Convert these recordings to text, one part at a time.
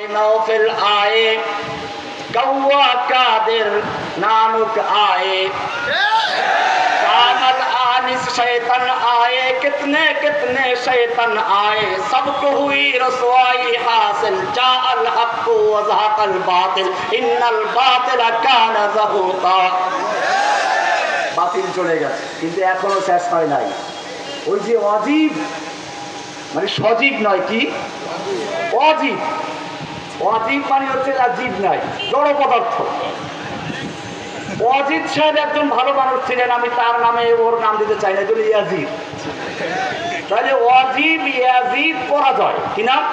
नौफिल आए, कौवा कादिर नानुक आए, कामल आनिस शैतान आए, कितने कितने शैतान आए, सबको हुई रसवाई हासिल, जाअल हक्कु व ज़हक़ल बातिल, इन्नल बातिल कान ज़हूक़ा। বাতিল চলে গেছে, কিন্তু এখনো শেষ হয় নাই। ওই যে অজীব, মানে সজীব নয়, কি অজীব, অজীব মানে হচ্ছে জীব নাই, জড় পদার্থ। অজিত সাহেব একজন ভালো মানুষ ছিলেন, আমি তার নামে ওর নাম দিতে চাই না, যদি ইয়াজিদ। তাহলে অজীব ইয়াজিদ পরাজয়, কি নাম?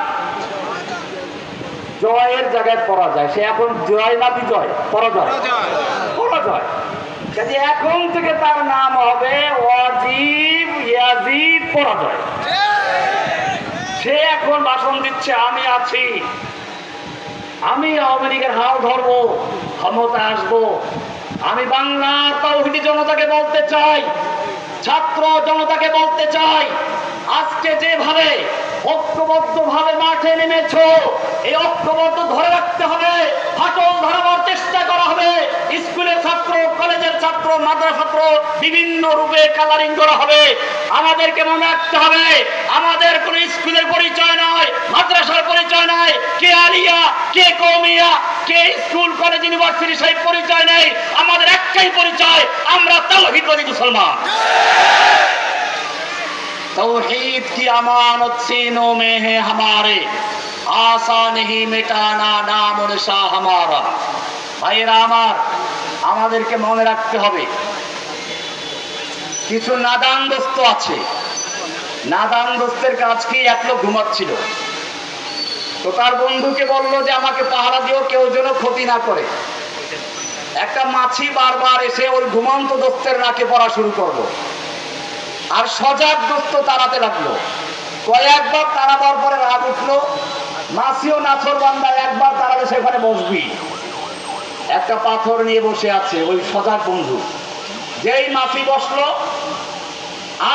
জয়ের জায়গায় পরাজয়। সে এখন জয় না বিজয়? পরাজয়, পরাজয়। কাজে এখন থেকে তার নাম হবে অজীব ইয়াজিদ পরাজয়। সে এখন ভাষণ দিচ্ছে, আমি আছি, আমি আওয়ামী লীগের হাল ধরবো, ক্ষমতা আসবো। আমি বাংলার তাওহীদি জনতাকে বলতে চাই, ছাত্র জনতাকে বলতে চাই, আজকে যেভাবে ঐক্যবদ্ধভাবে মাঠে নেমেছো, এই ঐক্যবদ্ধ ধরে রাখতে হবে, ফাটল ধরাবার চেষ্টা করা হবে। স্কুলের ছাত্র, কলেজের ছাত্র, মাদ্রাসা ছাত্র বিভিন্ন রূপে কালারিং করা হবে। আমাদেরকে মনে রাখতে হবে, আমাদের কোনো স্কুলের পরিচয় নয়, মাদ্রাসার পরিচয় নয়, কে আলিয়া, কে কওমিয়া, কে স্কুল, কলেজ, ইউনিভার্সিটি, সেই পরিচয় নেই। আমাদের একটাই পরিচয়, আমরা তাওহীদবাদী মুসলমান। तौहीद की अमानत सीनों में है हमारे, आशा नहीं मिटाना नाम निशा हमारा। ভাইরা আমার, আমাদেরকে মনে রাখতে হবে, কিছু নাদান দোস্ত আছে। নাদান দোস্তের কাজ কি? এক লোক ঘুমাচ্ছিল, তো তার বন্ধুকে বললো যে আমাকে পাহারা দিও, কেউ যেন ক্ষতি না করে। একটা মাছি বারবার এসে ওই ঘুমন্ত দোস্তের নাকে পড়া শুরু করলো, আর সজাগ দোস্ত তাড়াতে লাগলো। কয়েকবার তাড়া দেওয়ার পরে রাগ উঠলো, মাছিও নাছর বান্দা, একবার তাড়ালে সেখানে বসবি। একটা পাথর নিয়ে বসে আছে ওই সজাগ বন্ধু। যেই মাছি বসলো,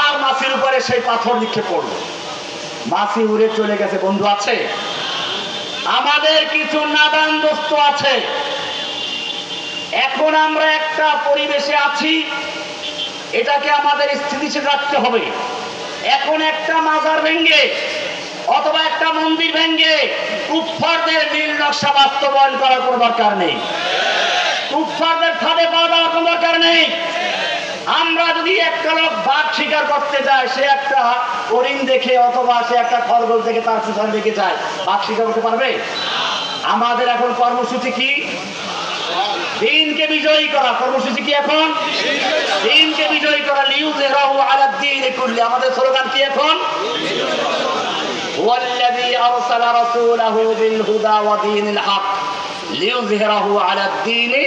আর মাছির উপরে সেই পাথর নিক্ষেপ করলো, মাছি উড়ে চলে গেছে। বন্ধু আছে। আমাদের কিছু নাদান দোস্ত আছে। এখন আমরা একটা পরিবেশে আছি, এটাকে আমাদের স্থিতিশীল রাখতে হবে। এখন একটা মাজার ভেঙ্গে অথবা একটা মন্দির ভেঙ্গে কুফফারদের নীল নকশা বাস্তবায়ন করার কোনো দরকার নেই, কুফফারদের ফাঁদে পা দেওয়ার কোনো দরকার নেই। আমরা যদি একটা লোক বাঘ শিকার করতে যায়, সে একটা হরিণ দেখে অথবা সে একটা খরগোশ দেখে তার পিছনে লেগে যায়, বাঘ শিকার করতে পারবে? আমাদের এখন কর্মসূচি কি? দ্বীনকে বিজয়ী করা। কর্মসূচি কি এখন? দ্বীনকে বিজয়ী করা। লিইয়ুযহিরাহু আলাদ দীনি কুল্লি। আমাদের স্লোগান কি এখন? ওয়াল্লাযী আরসালা রাসূলাহু বিল হুদা ওয়া দীনিল হক লিইয়ুযহিরাহু আলাদ দীনি